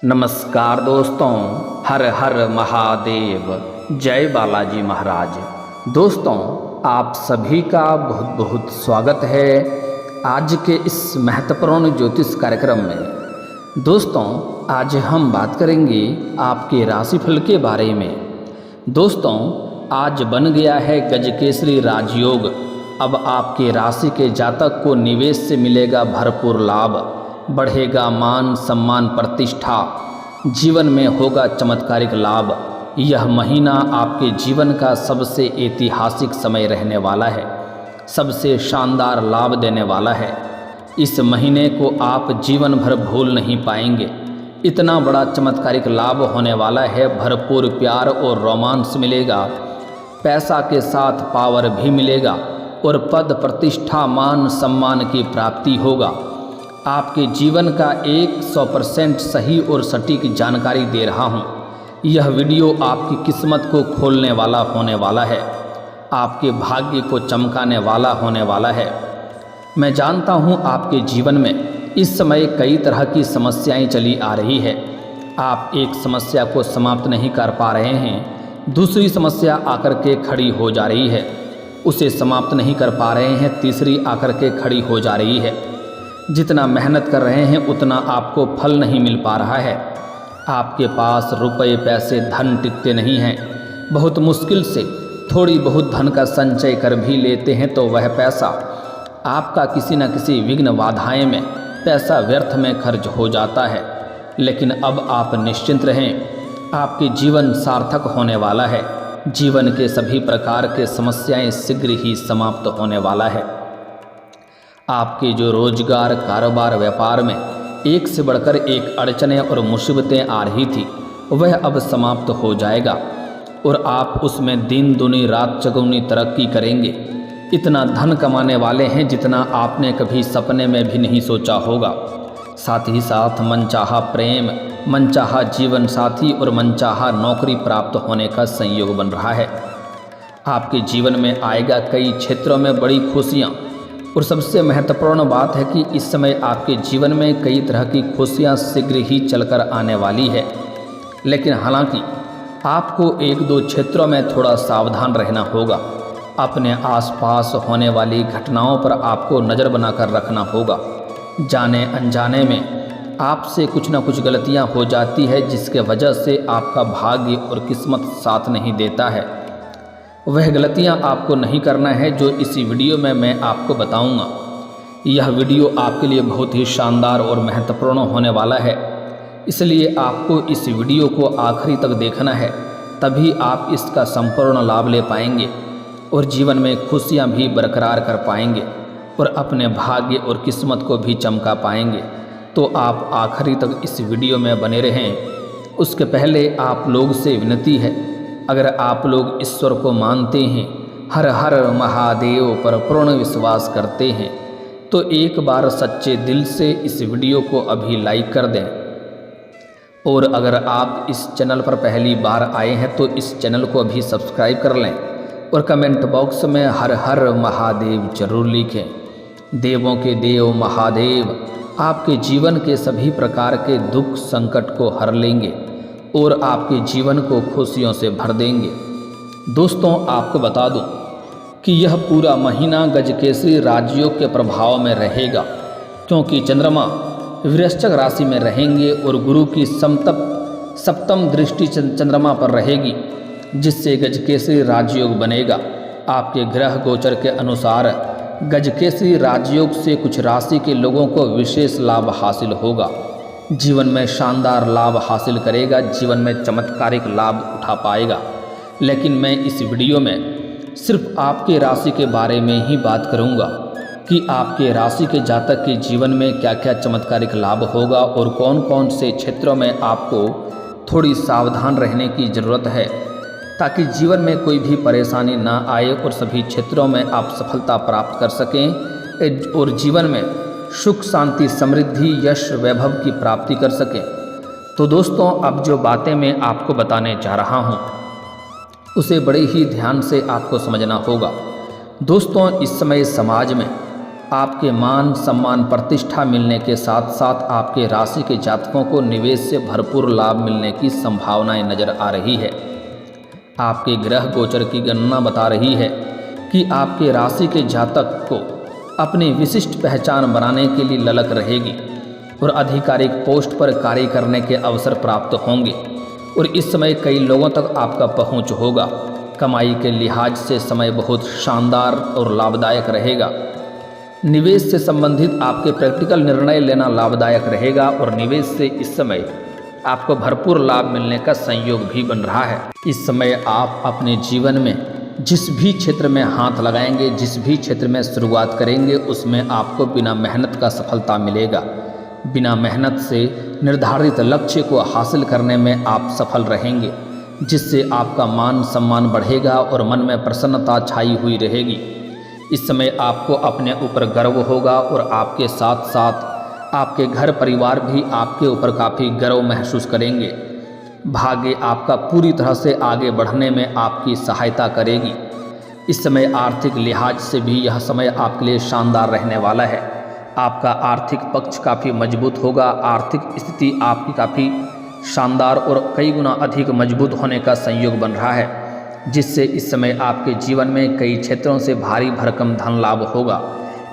नमस्कार दोस्तों, हर हर महादेव, जय बालाजी महाराज। दोस्तों, आप सभी का बहुत बहुत स्वागत है आज के इस महत्वपूर्ण ज्योतिष कार्यक्रम में। दोस्तों, आज हम बात करेंगे आपके राशिफल के बारे में। दोस्तों, आज बन गया है गजकेसरी राजयोग। अब आपके राशि के जातक को निवेश से मिलेगा भरपूर लाभ, बढ़ेगा मान सम्मान प्रतिष्ठा, जीवन में होगा चमत्कारिक लाभ। यह महीना आपके जीवन का सबसे ऐतिहासिक समय रहने वाला है, सबसे शानदार लाभ देने वाला है। इस महीने को आप जीवन भर भूल नहीं पाएंगे। इतना बड़ा चमत्कारिक लाभ होने वाला है। भरपूर प्यार और रोमांस मिलेगा, पैसा के साथ पावर भी मिलेगा और पद प्रतिष्ठा मान सम्मान की प्राप्ति होगा। आपके जीवन का 100% सही और सटीक जानकारी दे रहा हूँ। यह वीडियो आपकी किस्मत को खोलने वाला होने वाला है, आपके भाग्य को चमकाने वाला होने वाला है। मैं जानता हूँ आपके जीवन में इस समय कई तरह की समस्याएं चली आ रही है। आप एक समस्या को समाप्त नहीं कर पा रहे हैं, दूसरी समस्या आकर के खड़ी हो जा रही है, उसे समाप्त नहीं कर पा रहे हैं, तीसरी आकर के खड़ी हो जा रही है। जितना मेहनत कर रहे हैं उतना आपको फल नहीं मिल पा रहा है। आपके पास रुपए पैसे धन टिकते नहीं हैं। बहुत मुश्किल से थोड़ी बहुत धन का संचय कर भी लेते हैं तो वह पैसा आपका किसी न किसी विघ्न बाधाएं में पैसा व्यर्थ में खर्च हो जाता है। लेकिन अब आप निश्चिंत रहें, आपके जीवन सार्थक होने वाला है। जीवन के सभी प्रकार के समस्याएं शीघ्र ही समाप्त होने वाला है। आपके जो रोजगार कारोबार व्यापार में एक से बढ़कर एक अड़चनें और मुसीबतें आ रही थी, वह अब समाप्त हो जाएगा और आप उसमें दिन दुनी रात चौगुनी तरक्की करेंगे। इतना धन कमाने वाले हैं जितना आपने कभी सपने में भी नहीं सोचा होगा। साथ ही साथ मनचाहा प्रेम, मनचाहा जीवन साथी और मनचाहा नौकरी प्राप्त होने का संयोग बन रहा है। आपके जीवन में आएगा कई क्षेत्रों में बड़ी खुशियाँ। और सबसे महत्वपूर्ण बात है कि इस समय आपके जीवन में कई तरह की खुशियां शीघ्र ही चलकर आने वाली है। लेकिन हालांकि आपको एक दो क्षेत्रों में थोड़ा सावधान रहना होगा। अपने आसपास होने वाली घटनाओं पर आपको नज़र बनाकर रखना होगा। जाने अनजाने में आपसे कुछ न कुछ गलतियां हो जाती है, जिसके वजह से आपका भाग्य और किस्मत साथ नहीं देता है। वह गलतियां आपको नहीं करना है जो इसी वीडियो में मैं आपको बताऊंगा। यह वीडियो आपके लिए बहुत ही शानदार और महत्वपूर्ण होने वाला है, इसलिए आपको इस वीडियो को आखिरी तक देखना है, तभी आप इसका संपूर्ण लाभ ले पाएंगे और जीवन में खुशियां भी बरकरार कर पाएंगे और अपने भाग्य और किस्मत को भी चमका पाएंगे। तो आप आखिरी तक इस वीडियो में बने रहें। उसके पहले आप लोग से विनती है, अगर आप लोग ईश्वर को मानते हैं, हर हर महादेव पर पूर्ण विश्वास करते हैं, तो एक बार सच्चे दिल से इस वीडियो को अभी लाइक कर दें। और अगर आप इस चैनल पर पहली बार आए हैं तो इस चैनल को अभी सब्सक्राइब कर लें और कमेंट बॉक्स में हर हर महादेव जरूर लिखें। देवों के देव महादेव आपके जीवन के सभी प्रकार के दुख संकट को हर लेंगे और आपके जीवन को खुशियों से भर देंगे। दोस्तों, आपको बता दूं कि यह पूरा महीना गजकेसरी राजयोग के प्रभाव में रहेगा, क्योंकि चंद्रमा वृश्चिक राशि में रहेंगे और गुरु की सप्तम दृष्टि चंद्रमा पर रहेगी, जिससे गजकेसरी राजयोग बनेगा। आपके ग्रह गोचर के अनुसार गजकेसरी राजयोग से कुछ राशि के लोगों को विशेष लाभ हासिल होगा। जीवन में शानदार लाभ हासिल करेगा, जीवन में चमत्कारिक लाभ उठा पाएगा। लेकिन मैं इस वीडियो में सिर्फ आपके राशि के बारे में ही बात करूंगा कि आपके राशि के जातक के जीवन में क्या क्या चमत्कारिक लाभ होगा और कौन कौन से क्षेत्रों में आपको थोड़ी सावधान रहने की ज़रूरत है, ताकि जीवन में कोई भी परेशानी ना आए और सभी क्षेत्रों में आप सफलता प्राप्त कर सकें और जीवन में सुख शांति समृद्धि यश वैभव की प्राप्ति कर सकें। तो दोस्तों, अब जो बातें मैं आपको बताने जा रहा हूं, उसे बड़े ही ध्यान से आपको समझना होगा। दोस्तों, इस समय समाज में आपके मान सम्मान प्रतिष्ठा मिलने के साथ साथ आपके राशि के जातकों को निवेश से भरपूर लाभ मिलने की संभावनाएं नजर आ रही है। आपके ग्रह गोचर की गणना बता रही है कि आपके राशि के जातक को अपनी विशिष्ट पहचान बनाने के लिए ललक रहेगी और आधिकारिक पोस्ट पर कार्य करने के अवसर प्राप्त होंगे और इस समय कई लोगों तक आपका पहुंच होगा। कमाई के लिहाज से समय बहुत शानदार और लाभदायक रहेगा। निवेश से संबंधित आपके प्रैक्टिकल निर्णय लेना लाभदायक रहेगा और निवेश से इस समय आपको भरपूर लाभ मिलने का संयोग भी बन रहा है। इस समय आप अपने जीवन में जिस भी क्षेत्र में हाथ लगाएंगे, जिस भी क्षेत्र में शुरुआत करेंगे, उसमें आपको बिना मेहनत का सफलता मिलेगा। बिना मेहनत से निर्धारित लक्ष्य को हासिल करने में आप सफल रहेंगे, जिससे आपका मान सम्मान बढ़ेगा और मन में प्रसन्नता छाई हुई रहेगी। इस समय आपको अपने ऊपर गर्व होगा और आपके साथ साथ आपके घर परिवार भी आपके ऊपर काफ़ी गर्व महसूस करेंगे। भाग्य आपका पूरी तरह से आगे बढ़ने में आपकी सहायता करेगी। इस समय आर्थिक लिहाज से भी यह समय आपके लिए शानदार रहने वाला है। आपका आर्थिक पक्ष काफ़ी मजबूत होगा। आर्थिक स्थिति आपकी काफ़ी शानदार और कई गुना अधिक मजबूत होने का संयोग बन रहा है, जिससे इस समय आपके जीवन में कई क्षेत्रों से भारी भरकम धन लाभ होगा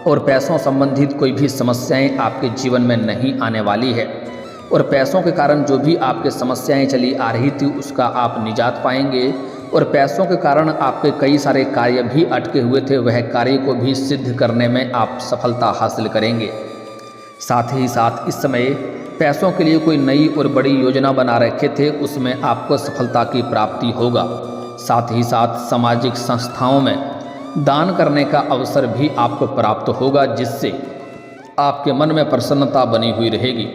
और पैसों संबंधित कोई भी समस्याएं आपके जीवन में नहीं आने वाली है और पैसों के कारण जो भी आपके समस्याएं चली आ रही थी उसका आप निजात पाएंगे और पैसों के कारण आपके कई सारे कार्य भी अटके हुए थे, वह कार्य को भी सिद्ध करने में आप सफलता हासिल करेंगे। साथ ही साथ इस समय पैसों के लिए कोई नई और बड़ी योजना बना रखे थे, उसमें आपको सफलता की प्राप्ति होगा। साथ ही साथ सामाजिक संस्थाओं में दान करने का अवसर भी आपको प्राप्त होगा, जिससे आपके मन में प्रसन्नता बनी हुई रहेगी।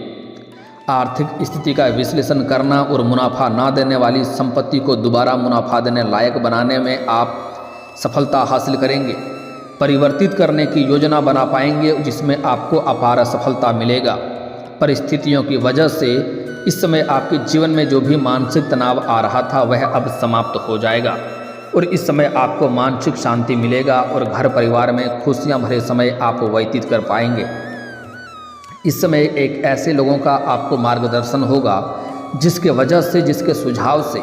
आर्थिक स्थिति का विश्लेषण करना और मुनाफा ना देने वाली संपत्ति को दोबारा मुनाफा देने लायक बनाने में आप सफलता हासिल करेंगे। परिवर्तित करने की योजना बना पाएंगे, जिसमें आपको अपार सफलता मिलेगा। परिस्थितियों की वजह से इस समय आपके जीवन में जो भी मानसिक तनाव आ रहा था वह अब समाप्त हो जाएगा और इस समय आपको मानसिक शांति मिलेगा और घर परिवार में खुशियां भरे समय आप व्यतीत कर पाएंगे। इस समय एक ऐसे लोगों का आपको मार्गदर्शन होगा जिसके वजह से, जिसके सुझाव से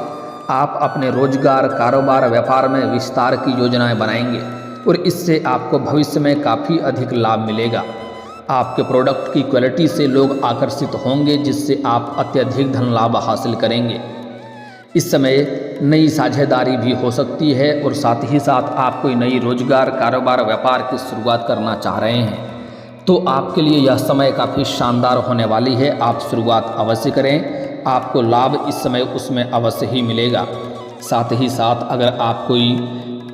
आप अपने रोजगार, कारोबार, व्यापार में विस्तार की योजनाएं बनाएंगे और इससे आपको भविष्य में काफ़ी अधिक लाभ मिलेगा। आपके प्रोडक्ट की क्वालिटी से लोग आकर्षित होंगे, जिससे आप अत्यधिक धन लाभ हासिल करेंगे। इस समय नई साझेदारी भी हो सकती है और साथ ही साथ आप कोई नई रोजगार, कारोबार, व्यापार की शुरुआत करना चाह रहे हैं तो आपके लिए यह समय काफ़ी शानदार होने वाली है। आप शुरुआत अवश्य करें, आपको लाभ इस समय उसमें अवश्य ही मिलेगा। साथ ही साथ अगर आप कोई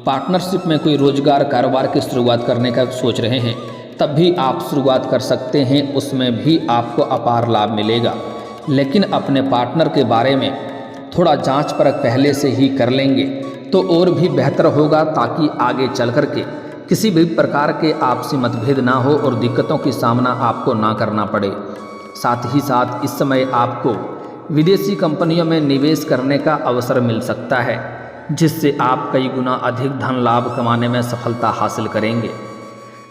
पार्टनरशिप में कोई रोजगार, कारोबार की शुरुआत करने का सोच रहे हैं तब भी आप शुरुआत कर सकते हैं, उसमें भी आपको अपार लाभ मिलेगा। लेकिन अपने पार्टनर के बारे में थोड़ा जांच परख पहले से ही कर लेंगे तो और भी बेहतर होगा, ताकि आगे चल कर के किसी भी प्रकार के आपसी मतभेद ना हो और दिक्कतों की सामना आपको ना करना पड़े। साथ ही साथ इस समय आपको विदेशी कंपनियों में निवेश करने का अवसर मिल सकता है, जिससे आप कई गुना अधिक धन लाभ कमाने में सफलता हासिल करेंगे।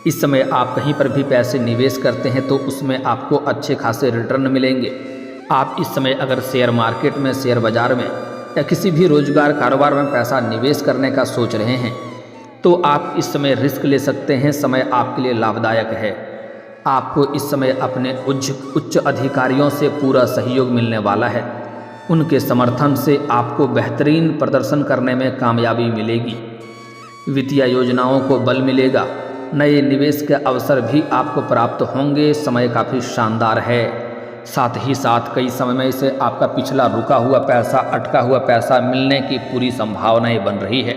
इस समय आप कहीं पर भी पैसे निवेश करते हैं तो उसमें आपको अच्छे खासे रिटर्न मिलेंगे। आप इस समय अगर शेयर मार्केट में, शेयर बाजार में या किसी भी रोजगार, कारोबार में पैसा निवेश करने का सोच रहे हैं तो आप इस समय रिस्क ले सकते हैं। समय आपके लिए लाभदायक है। आपको इस समय अपने उच्च अधिकारियों से पूरा सहयोग मिलने वाला है। उनके समर्थन से आपको बेहतरीन प्रदर्शन करने में कामयाबी मिलेगी। वित्तीय योजनाओं को बल मिलेगा। नए निवेश के अवसर भी आपको प्राप्त होंगे। समय काफ़ी शानदार है। साथ ही साथ कई समय से आपका पिछला रुका हुआ पैसा, अटका हुआ पैसा मिलने की पूरी संभावनाएं बन रही है।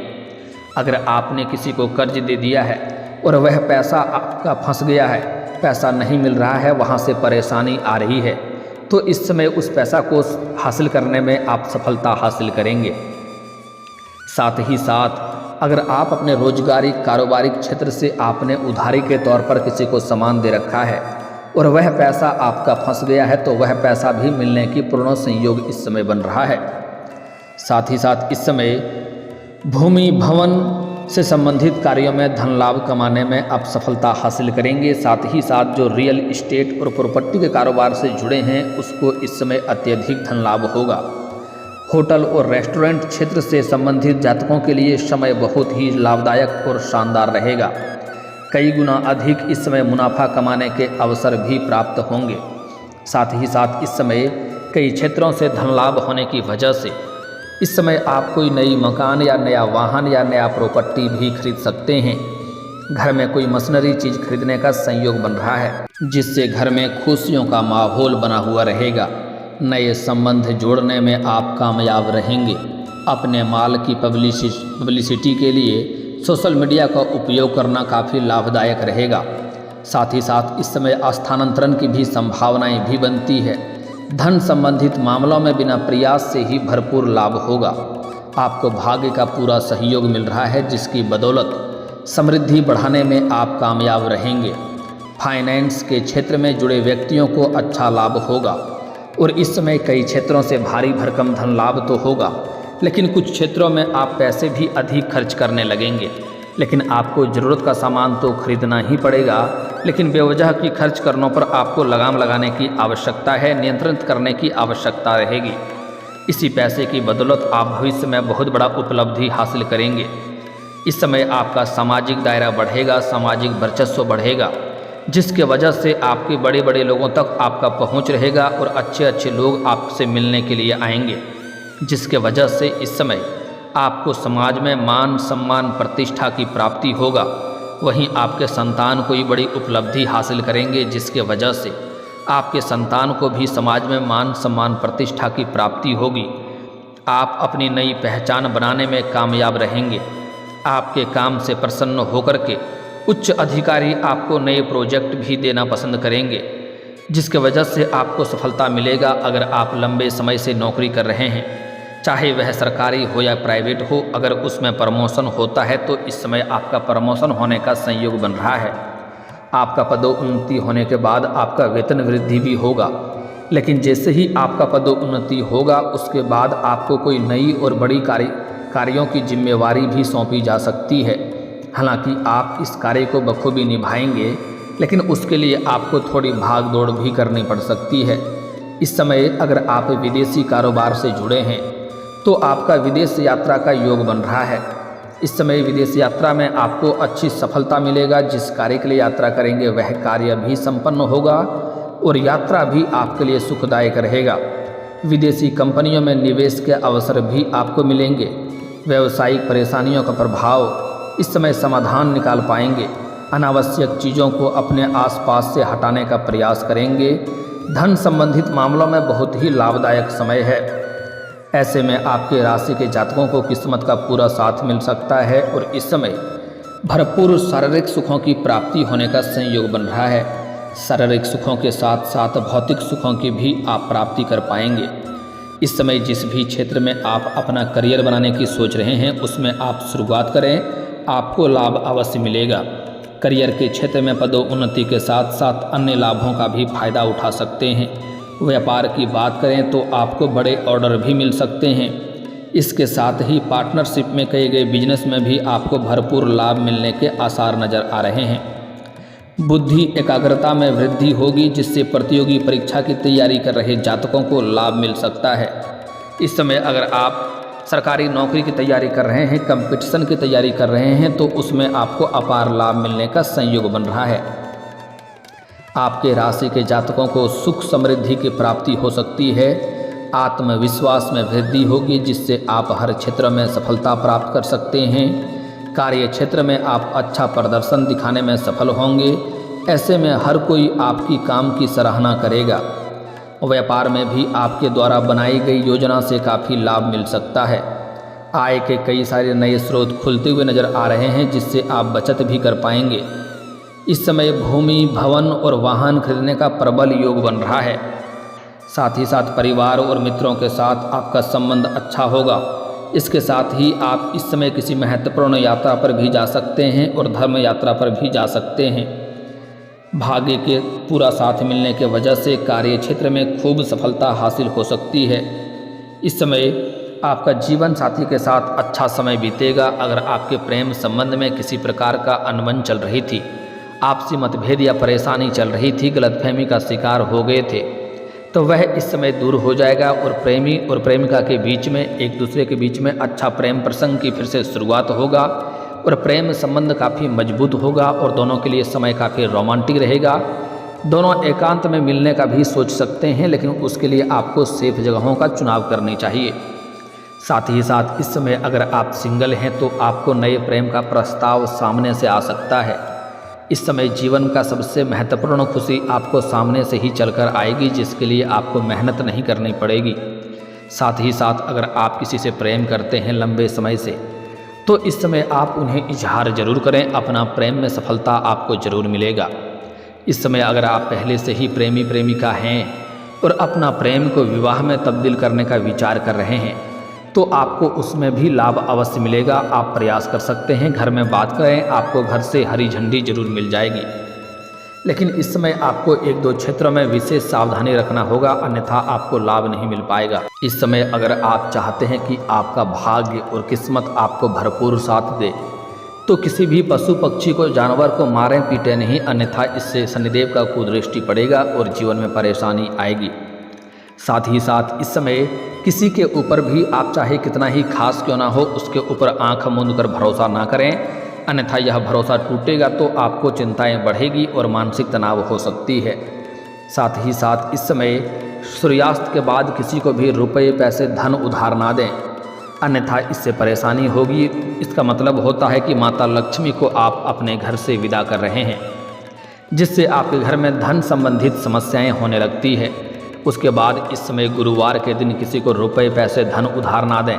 अगर आपने किसी को कर्ज दे दिया है और वह पैसा आपका फंस गया है, पैसा नहीं मिल रहा है, वहाँ से परेशानी आ रही है, तो इस समय उस पैसा को हासिल करने में आप सफलता हासिल करेंगे। साथ ही साथ अगर आप अपने रोजगारी, कारोबारी क्षेत्र से आपने उधारी के तौर पर किसी को सामान दे रखा है और वह पैसा आपका फंस गया है, तो वह पैसा भी मिलने की पूर्ण संयोग इस समय बन रहा है। साथ ही साथ इस समय भूमि, भवन से संबंधित कार्यों में धन लाभ कमाने में आप सफलता हासिल करेंगे। साथ ही साथ जो रियल इस्टेट और प्रॉपर्टी के कारोबार से जुड़े हैं उसको इस समय अत्यधिक धन लाभ होगा। होटल और रेस्टोरेंट क्षेत्र से संबंधित जातकों के लिए समय बहुत ही लाभदायक और शानदार रहेगा। कई गुना अधिक इस समय मुनाफा कमाने के अवसर भी प्राप्त होंगे। साथ ही साथ इस समय कई क्षेत्रों से धन लाभ होने की वजह से इस समय आप कोई नई मकान या नया वाहन या नया प्रॉपर्टी भी खरीद सकते हैं। घर में कोई मशीनरी चीज़ खरीदने का संयोग बन रहा है, जिससे घर में खुशियों का माहौल बना हुआ रहेगा। नए संबंध जोड़ने में आप कामयाब रहेंगे। अपने माल की पब्लिसिटी के लिए सोशल मीडिया का उपयोग करना काफ़ी लाभदायक रहेगा। साथ ही साथ इस समय स्थानांतरण की भी संभावनाएं भी बनती है। धन संबंधित मामलों में बिना प्रयास से ही भरपूर लाभ होगा। आपको भाग्य का पूरा सहयोग मिल रहा है, जिसकी बदौलत समृद्धि बढ़ाने में आप कामयाब रहेंगे। फाइनेंस के क्षेत्र में जुड़े व्यक्तियों को अच्छा लाभ होगा और इस समय कई क्षेत्रों से भारी भरकम धन लाभ तो होगा, लेकिन कुछ क्षेत्रों में आप पैसे भी अधिक खर्च करने लगेंगे। लेकिन आपको ज़रूरत का सामान तो खरीदना ही पड़ेगा, लेकिन बेवजह की खर्च करनों पर आपको लगाम लगाने की आवश्यकता है, नियंत्रित करने की आवश्यकता रहेगी। इसी पैसे की बदौलत आप भविष्य में बहुत बड़ा उपलब्धि हासिल करेंगे। इस समय आपका सामाजिक दायरा बढ़ेगा, सामाजिक वर्चस्व बढ़ेगा, जिसके वजह से आपके बड़े बड़े लोगों तक आपका पहुंच रहेगा और अच्छे अच्छे लोग आपसे मिलने के लिए आएंगे, जिसके वजह से इस समय आपको समाज में मान सम्मान प्रतिष्ठा की प्राप्ति होगा। वहीं आपके संतान कोई बड़ी उपलब्धि हासिल करेंगे, जिसके वजह से आपके संतान को भी समाज में मान सम्मान प्रतिष्ठा की प्राप्ति होगी। आप अपनी नई पहचान बनाने में कामयाब रहेंगे। आपके काम से प्रसन्न होकर के उच्च अधिकारी आपको नए प्रोजेक्ट भी देना पसंद करेंगे, जिसके वजह से आपको सफलता मिलेगा। अगर आप लंबे समय से नौकरी कर रहे हैं, चाहे वह सरकारी हो या प्राइवेट हो, अगर उसमें प्रमोशन होता है तो इस समय आपका प्रमोशन होने का संयोग बन रहा है। आपका पदोन्नति होने के बाद आपका वेतन वृद्धि भी होगा, लेकिन जैसे ही आपका पदोन्नति होगा उसके बाद आपको कोई नई और बड़ी कार्यों की जिम्मेवारी भी सौंपी जा सकती है। हालांकि आप इस कार्य को बखूबी निभाएंगे, लेकिन उसके लिए आपको थोड़ी भाग दौड़ भी करनी पड़ सकती है। इस समय अगर आप विदेशी कारोबार से जुड़े हैं तो आपका विदेश यात्रा का योग बन रहा है। इस समय विदेश यात्रा में आपको अच्छी सफलता मिलेगा। जिस कार्य के लिए यात्रा करेंगे वह कार्य भी संपन्न होगा और यात्रा भी आपके लिए सुखदायक रहेगा। विदेशी कंपनियों में निवेश के अवसर भी आपको मिलेंगे। व्यावसायिक परेशानियों का प्रभाव इस समय समाधान निकाल पाएंगे। अनावश्यक चीज़ों को अपने आसपास से हटाने का प्रयास करेंगे। धन संबंधित मामलों में बहुत ही लाभदायक समय है। ऐसे में आपके राशि के जातकों को किस्मत का पूरा साथ मिल सकता है और इस समय भरपूर शारीरिक सुखों की प्राप्ति होने का संयोग बन रहा है। शारीरिक सुखों के साथ साथ भौतिक सुखों की भी आप प्राप्ति कर पाएंगे। इस समय जिस भी क्षेत्र में आप अपना करियर बनाने की सोच रहे हैं उसमें आप शुरुआत करें, आपको लाभ अवश्य मिलेगा। करियर के क्षेत्र में पदोन्नति के साथ साथ अन्य लाभों का भी फायदा उठा सकते हैं। व्यापार की बात करें तो आपको बड़े ऑर्डर भी मिल सकते हैं। इसके साथ ही पार्टनरशिप में किए गए बिजनेस में भी आपको भरपूर लाभ मिलने के आसार नज़र आ रहे हैं। बुद्धि एकाग्रता में वृद्धि होगी, जिससे प्रतियोगी परीक्षा की तैयारी कर रहे जातकों को लाभ मिल सकता है। इस समय अगर आप सरकारी नौकरी की तैयारी कर रहे हैं, कंपटीशन की तैयारी कर रहे हैं, तो उसमें आपको अपार लाभ मिलने का संयोग बन रहा है। आपके राशि के जातकों को सुख समृद्धि की प्राप्ति हो सकती है। आत्मविश्वास में वृद्धि होगी, जिससे आप हर क्षेत्र में सफलता प्राप्त कर सकते हैं। कार्य क्षेत्र में आप अच्छा प्रदर्शन दिखाने में सफल होंगे। ऐसे में हर कोई आपकी काम की सराहना करेगा। व्यापार में भी आपके द्वारा बनाई गई योजना से काफ़ी लाभ मिल सकता है। आय के कई सारे नए स्रोत खुलते हुए नज़र आ रहे हैं, जिससे आप बचत भी कर पाएंगे। इस समय भूमि, भवन और वाहन खरीदने का प्रबल योग बन रहा है। साथ ही साथ परिवार और मित्रों के साथ आपका संबंध अच्छा होगा। इसके साथ ही आप इस समय किसी महत्वपूर्ण यात्रा पर भी जा सकते हैं और धर्म यात्रा पर भी जा सकते हैं। भाग्य के पूरा साथ मिलने के वजह से कार्य क्षेत्र में खूब सफलता हासिल हो सकती है। इस समय आपका जीवन साथी के साथ अच्छा समय बीतेगा। अगर आपके प्रेम संबंध में किसी प्रकार का अनबन चल रही थी, आपसी मतभेद या परेशानी चल रही थी, गलतफहमी का शिकार हो गए थे, तो वह इस समय दूर हो जाएगा और प्रेमी और प्रेमिका के बीच में, एक दूसरे के बीच में अच्छा प्रेम प्रसंग की फिर से शुरुआत होगा और प्रेम संबंध काफ़ी मजबूत होगा और दोनों के लिए समय काफ़ी रोमांटिक रहेगा। दोनों एकांत में मिलने का भी सोच सकते हैं, लेकिन उसके लिए आपको सेफ जगहों का चुनाव करनी चाहिए। साथ ही साथ इस समय अगर आप सिंगल हैं तो आपको नए प्रेम का प्रस्ताव सामने से आ सकता है। इस समय जीवन का सबसे महत्वपूर्ण खुशी आपको सामने से ही चलकर आएगी, जिसके लिए आपको मेहनत नहीं करनी पड़ेगी। साथ ही साथ अगर आप किसी से प्रेम करते हैं लंबे समय से, तो इस समय आप उन्हें इजहार जरूर करें, अपना प्रेम में सफलता आपको जरूर मिलेगा। इस समय अगर आप पहले से ही प्रेमी प्रेमिका हैं और अपना प्रेम को विवाह में तब्दील करने का विचार कर रहे हैं, तो आपको उसमें भी लाभ अवश्य मिलेगा। आप प्रयास कर सकते हैं, घर में बात करें, आपको घर से हरी झंडी जरूर मिल जाएगी। लेकिन इस समय आपको एक दो क्षेत्रों में विशेष सावधानी रखना होगा, अन्यथा आपको लाभ नहीं मिल पाएगा। इस समय अगर आप चाहते हैं कि आपका भाग्य और किस्मत आपको भरपूर साथ दे, तो किसी भी पशु पक्षी को, जानवर को मारें पीटे नहीं, अन्यथा इससे शनिदेव का कुदृष्टि पड़ेगा और जीवन में परेशानी आएगी। साथ ही साथ इस समय किसी के ऊपर भी आप चाहे कितना ही खास क्यों ना हो, उसके ऊपर आंख मूंद कर भरोसा ना करें, अन्यथा यह भरोसा टूटेगा तो आपको चिंताएं बढ़ेगी और मानसिक तनाव हो सकती है। साथ ही साथ इस समय सूर्यास्त के बाद किसी को भी रुपए पैसे धन उधार ना दें, अन्यथा इससे परेशानी होगी। इसका मतलब होता है कि माता लक्ष्मी को आप अपने घर से विदा कर रहे हैं, जिससे आपके घर में धन संबंधित समस्याएं होने लगती है। उसके बाद इस समय गुरुवार के दिन किसी को रुपए पैसे धन उधार ना दें,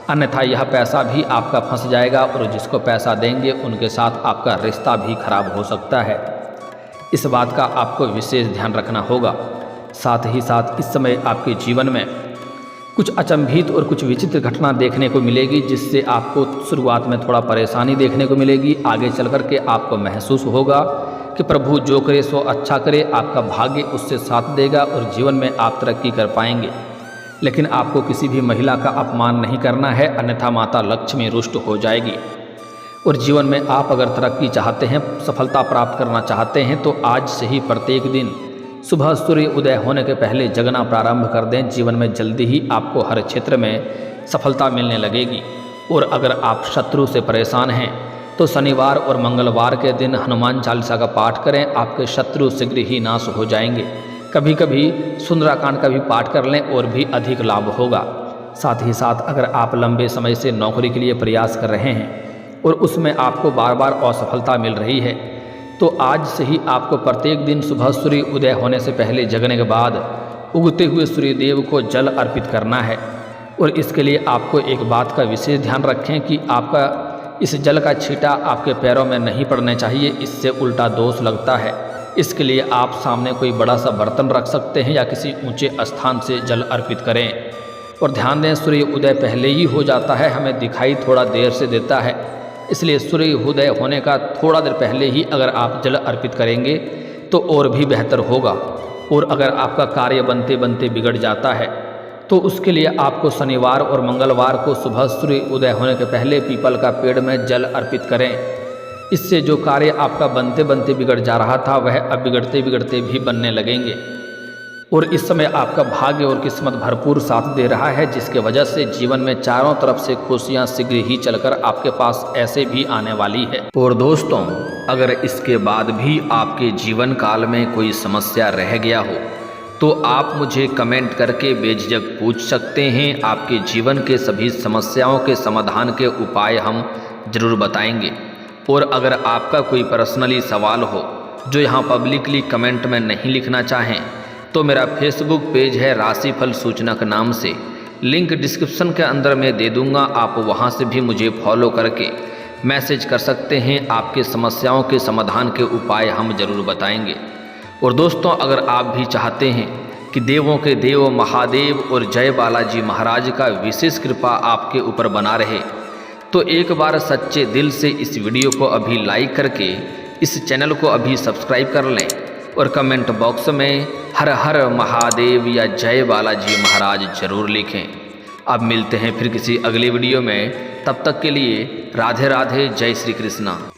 अन्यथा यह पैसा भी आपका फंस जाएगा और जिसको पैसा देंगे उनके साथ आपका रिश्ता भी खराब हो सकता है। इस बात का आपको विशेष ध्यान रखना होगा। साथ ही साथ इस समय आपके जीवन में कुछ अचंभित और कुछ विचित्र घटना देखने को मिलेगी, जिससे आपको शुरुआत में थोड़ा परेशानी देखने को मिलेगी। आगे चल कर के आपको महसूस होगा कि प्रभु जो करे सो अच्छा करे, आपका भाग्य उससे साथ देगा और जीवन में आप तरक्की कर पाएंगे। लेकिन आपको किसी भी महिला का अपमान नहीं करना है, अन्यथा माता लक्ष्मी रुष्ट हो जाएगी। और जीवन में आप अगर तरक्की चाहते हैं, सफलता प्राप्त करना चाहते हैं, तो आज से ही प्रत्येक दिन सुबह सूर्य उदय होने के पहले जगना प्रारंभ कर दें। जीवन में जल्दी ही आपको हर क्षेत्र में सफलता मिलने लगेगी। और अगर आप शत्रु से परेशान हैं, तो शनिवार और मंगलवार के दिन हनुमान चालीसा का पाठ करें, आपके शत्रु शीघ्र ही नाश हो जाएंगे। कभी कभी सुंदराकांड का भी पाठ कर लें और भी अधिक लाभ होगा। साथ ही साथ अगर आप लंबे समय से नौकरी के लिए प्रयास कर रहे हैं और उसमें आपको बार बार असफलता मिल रही है, तो आज से ही आपको प्रत्येक दिन सुबह सूर्य उदय होने से पहले जगने के बाद उगते हुए सूर्य देव को जल अर्पित करना है। और इसके लिए आपको एक बात का विशेष ध्यान रखें कि आपका इस जल का छींटा आपके पैरों में नहीं पड़ने चाहिए, इससे उल्टा दोष लगता है। इसके लिए आप सामने कोई बड़ा सा बर्तन रख सकते हैं या किसी ऊंचे स्थान से जल अर्पित करें। और ध्यान दें, सूर्य उदय पहले ही हो जाता है, हमें दिखाई थोड़ा देर से देता है, इसलिए सूर्य उदय होने का थोड़ा देर पहले ही अगर आप जल अर्पित करेंगे तो और भी बेहतर होगा। और अगर आपका कार्य बनते बनते बिगड़ जाता है, तो उसके लिए आपको शनिवार और मंगलवार को सुबह सूर्य उदय होने के पहले पीपल का पेड़ में जल अर्पित करें। इससे जो कार्य आपका बनते बनते बिगड़ जा रहा था, वह अब बिगड़ते बिगड़ते भी बनने लगेंगे। और इस समय आपका भाग्य और किस्मत भरपूर साथ दे रहा है, जिसके वजह से जीवन में चारों तरफ से खुशियां शीघ्र ही चलकर आपके पास ऐसे भी आने वाली है। और दोस्तों, अगर इसके बाद भी आपके जीवन काल में कोई समस्या रह गया हो, तो आप मुझे कमेंट करके बेझिझक पूछ सकते हैं। आपके जीवन के सभी समस्याओं के समाधान के उपाय हम जरूर बताएंगे। और अगर आपका कोई पर्सनली सवाल हो जो यहाँ पब्लिकली कमेंट में नहीं लिखना चाहें, तो मेरा फेसबुक पेज है राशिफल सूचनक नाम से, लिंक डिस्क्रिप्शन के अंदर मैं दे दूँगा। आप वहाँ से भी मुझे फॉलो करके मैसेज कर सकते हैं। आपके समस्याओं के समाधान के उपाय हम जरूर बताएंगे। और दोस्तों, अगर आप भी चाहते हैं कि देवों के देव महादेव और जय बालाजी महाराज का विशेष कृपा आपके ऊपर बना रहे, तो एक बार सच्चे दिल से इस वीडियो को अभी लाइक करके इस चैनल को अभी सब्सक्राइब कर लें और कमेंट बॉक्स में हर हर महादेव या जय बालाजी महाराज जरूर लिखें। अब मिलते हैं फिर किसी अगली वीडियो में, तब तक के लिए राधे राधे, जय श्री कृष्णा।